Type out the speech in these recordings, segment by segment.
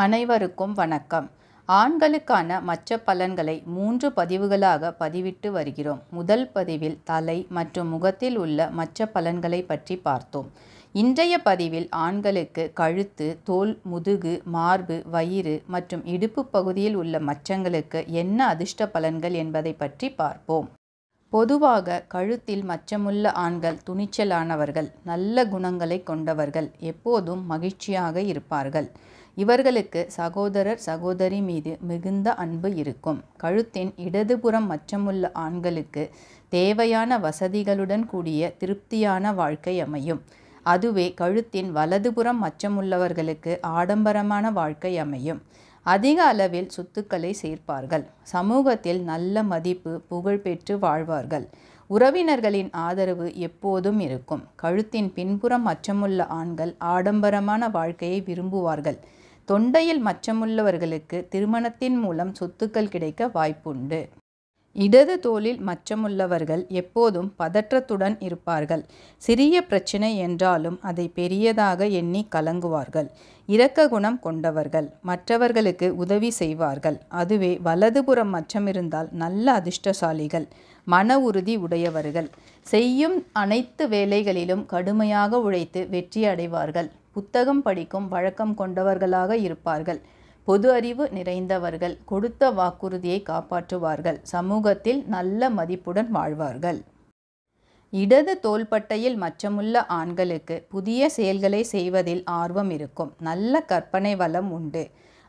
அனைவருக்கும் வணக்கம். ஆண்களுக்கான மச்ச பலன்களை 3 பதிவுகளாக பதிவிட்டு வருகிறோம். முதல் பதிவில் தலை மற்றும் முகத்தில் உள்ள மச்ச பலன்களை பற்றி பார்த்தோம். இன்றைய பதிவில் ஆண்களுக்கு கழுத்து, தோள், முதுகு, மார்பு, வயிறு மற்றும் இடுப்பு பகுதியில் உள்ள மச்சங்களுக்கு என்ன அதிர்ஷ்ட பலன்கள் என்பதை பற்றி பார்ப்போம். பொதுவாக கழுத்தில் மச்சமுள்ள ஆண்கள் துணிச்சலானவர்கள், நல்ல குணங்களை கொண்டவர்கள், எப்போதும் மகிழ்ச்சியாக இருப்பார்கள். இவர்களுக்கு சகோதரர் சகோதரி மீது மிகுந்த அன்பு இருக்கும். கழுத்தின் இடதுபுறம் மச்சமுள்ள ஆண்களுக்கு தேவையான வசதிகளுடன் கூடிய திருப்தியான வாழ்க்கை அமையும். அதுவே கழுத்தின் வலதுபுறம் மச்சமுள்ளவர்களுக்கு ஆடம்பரமான வாழ்க்கை அமையும். அதிக அளவில் சொத்துக்களை சேர்ப்பார்கள். சமூகத்தில் நல்ல மதிப்பு, புகழ் பெற்று வாழ்வார்கள். உறவினர்களின் ஆதரவு எப்போதும் இருக்கும். கழுத்தின் பின்புறம் மச்சமுள்ள ஆண்கள் ஆடம்பரமான வாழ்க்கையை விரும்புவார்கள். தொண்டையில் மச்சமுள்ளவர்களுக்கு திருமணத்தின் மூலம் சொத்துக்கள் கிடைக்க வாய்ப்புண்டு. இடது தோளில் மச்சமுள்ளவர்கள் எப்போதும் பதற்றத்துடன் இருப்பார்கள். சிறிய பிரச்சனை என்றாலும் அதை பெரியதாக எண்ணி கலங்குவார்கள். இரக்க குணம் கொண்டவர்கள், மற்றவர்களுக்கு உதவி செய்வார்கள். அதுவே வலதுபுறம் மச்சம் இருந்தால் நல்ல அதிர்ஷ்டசாலிகள், மன உறுதி உடையவர்கள். செய்யும் அனைத்து வேலைகளிலும் கடுமையாக உழைத்து வெற்றி அடைவார்கள். புத்தகம் படிக்கும் வழக்கம் கொண்டவர்களாக இருப்பார்கள். பொது அறிவு நிறைந்தவர்கள், கொடுத்த வாக்குறுதியை காப்பாற்றுவார்கள். சமூகத்தில் நல்ல மதிப்புடன் வாழ்வார்கள். இடது தோள்பட்டையில் மச்சமுள்ள ஆண்களுக்கு புதிய செயல்களை செய்வதில் ஆர்வம் இருக்கும். நல்ல கற்பனை வளம் உண்டு.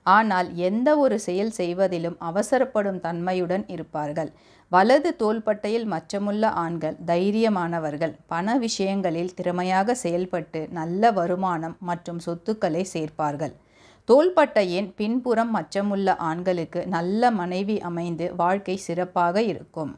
ஆனால் எந்த ஒரு செயல் செய்வதிலும் அவசரப்படும் தன்மையுடன் இருப்பார்கள். வலது தோள்பட்டையில் மச்சமுள்ள ஆண்கள் தைரியமானவர்கள். பண விஷயங்களில் திறமையாக செயல்பட்டு நல்ல வருமானம் மற்றும் சொத்துக்களை சேர்ப்பார்கள். தோள்பட்டையின் பின்புறம் மச்சமுள்ள ஆண்களுக்கு நல்ல மனைவி அமைந்து வாழ்க்கை சிறப்பாக இருக்கும்.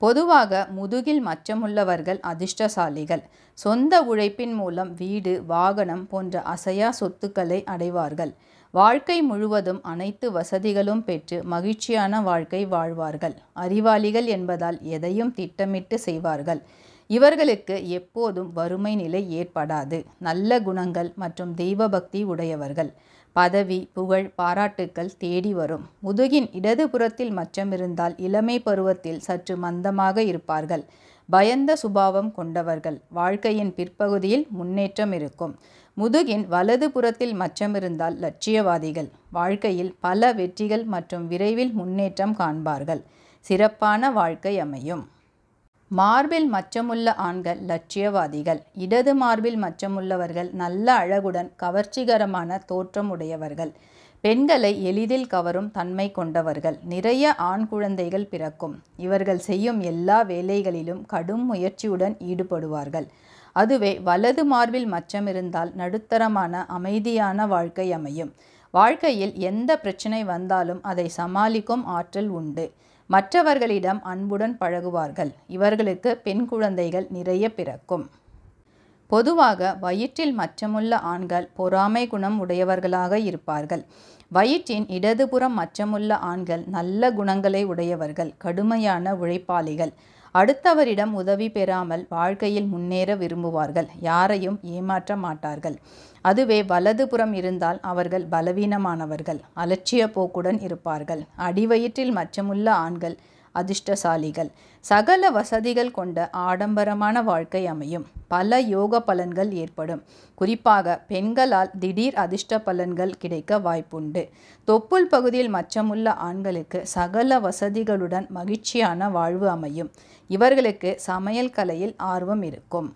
பொதுவாக முதுகில் மச்சமுள்ளவர்கள் அதிர்ஷ்டசாலிகள். சொந்த உழைப்பின் மூலம் வீடு, வாகனம் போன்ற அசையா சொத்துக்களை அடைவார்கள். வாழ்க்கை முழுவதும் அனைத்து வசதிகளும் பெற்று மகிழ்ச்சியான வாழ்க்கை வாழ்வார்கள். அறிவாளிகள் என்பதால் எதையும் திட்டமிட்டு செய்வார்கள். இவர்களுக்கு எப்போதும் வறுமை நிலை ஏற்படாது. நல்ல குணங்கள் மற்றும் தெய்வபக்தி உடையவர்கள். பதவி, புகழ், பாராட்டுக்கள் தேடி வரும். முதுகின் இடதுபுறத்தில் மச்சம் இருந்தால் இளமை பருவத்தில் சற்று மந்தமாக இருப்பார்கள். பயந்த சுபாவம் கொண்டவர்கள். வாழ்க்கையின் பிற்பகுதியில் முன்னேற்றம் இருக்கும். முதுகின் வலது புறத்தில் மச்சம் இருந்தால் லட்சியவாதிகள். வாழ்க்கையில் பல வெற்றிகள் மற்றும் விரைவில் முன்னேற்றம் காண்பார்கள். சிறப்பான வாழ்க்கை அமையும். மார்பில் மச்சமுள்ள ஆண்கள் லட்சியவாதிகள். இடது மார்பில் மச்சமுள்ளவர்கள் நல்ல அழகுடன் கவர்ச்சிகரமான தோற்றம் உடையவர்கள். பெண்களை எளிதில் கவரும் தன்மை கொண்டவர்கள். நிறைய ஆண் குழந்தைகள் பிறக்கும். இவர்கள் செய்யும் எல்லா வேலைகளிலும் கடும் முயற்சியுடன் ஈடுபடுவார்கள். அதுவே வலது மார்பில் மச்சம் இருந்தால் நடுத்தரமான அமைதியான வாழ்க்கை அமையும். வாழ்க்கையில் எந்த பிரச்சனை வந்தாலும் அதை சமாளிக்கும் ஆற்றல் உண்டு. மற்றவர்களிடம் அன்புடன் பழகுவார்கள். இவர்களுக்கு பெண் குழந்தைகள் நிறைய பிறக்கும். பொதுவாக வயிற்றில் மச்சமுள்ள ஆண்கள் பொறாமை குணம் உடையவர்களாக இருப்பார்கள். வயிற்றின் இடதுபுறம் மச்சமுள்ள ஆண்கள் நல்ல குணங்களை உடையவர்கள், கடுமையான உழைப்பாளிகள். அடுத்தவரிடம் உதவி பெறாமல் வாழ்க்கையில் முன்னேற விரும்புவார்கள். யாரையும் ஏமாற்ற மாட்டார்கள். அதுவே வலதுபுறம் இருந்தால் அவர்கள் பலவீனமானவர்கள், அலட்சிய போக்குடன் இருப்பார்கள். அடிவயிற்றில் மச்சமுள்ள ஆண்கள் அதிர்ஷ்டசாலிகள். சகல வசதிகள் கொண்ட ஆடம்பரமான வாழ்க்கை அமையும். பல யோக பலன்கள் ஏற்படும். குறிப்பாக பெண்களால் திடீர் அதிர்ஷ்ட பலன்கள் கிடைக்க வாய்ப்புண்டு. தொப்புள் பகுதியில் மச்சமுள்ள ஆண்களுக்கு சகல வசதிகளுடன் மகிழ்ச்சியான வாழ்வு அமையும். இவர்களுக்கு சமையல் கலையில் ஆர்வம் இருக்கும்.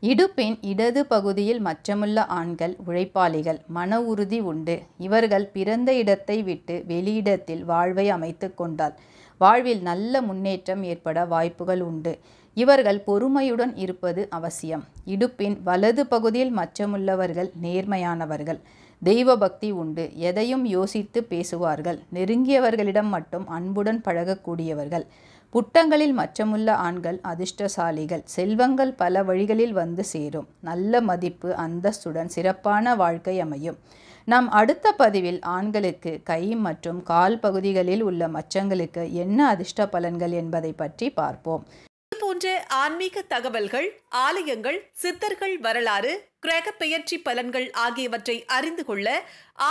இடுப்பின் இடது பகுதியில் மச்சமுள்ள ஆண்கள் உழைப்பாளிகள், மன உறுதி உண்டு. இவர்கள் பிறந்த இடத்தை விட்டு வெளியிடத்தில் வாழ்வை அமைத்து கொண்டால் வாழ்வில் நல்ல முன்னேற்றம் ஏற்பட வாய்ப்புகள் உண்டு. இவர்கள் பொறுமையுடன் இருப்பது அவசியம். இடுப்பின் வலது பகுதியில் மச்சமுள்ளவர்கள் நேர்மையானவர்கள். தெய்வ பக்தி உண்டு. எதையும் யோசித்து பேசுவார்கள். நெருங்கியவர்களிடம் மட்டும் அன்புடன் பழகக்கூடியவர்கள். புட்டங்களில் மச்சமுள்ள ஆண்கள் அதிர்ஷ்டசாலிகள். செல்வங்கள் பல வழிகளில் வந்து சேரும். நல்ல மதிப்பு, அந்தஸ்துடன் சிறப்பான வாழ்க்கை அமையும். நாம் அடுத்த பதிவில் ஆண்களுக்கு கை மற்றும் கால் பகுதிகளில் உள்ள மச்சங்களுக்கு என்ன அதிர்ஷ்ட பலன்கள் என்பதை பற்றி பார்ப்போம். போன்ற ஆன்மீக தகவல்கள், ஆலயங்கள், சித்தர்கள் வரலாறு, கிரக பெயர்ச்சி பலன்கள் ஆகியவற்றை அறிந்து கொள்ள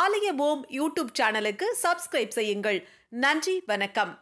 ஆலய ஓம் யூடியூப் சேனலுக்கு சப்ஸ்கிரைப் செய்யுங்கள். நன்றி, வணக்கம்.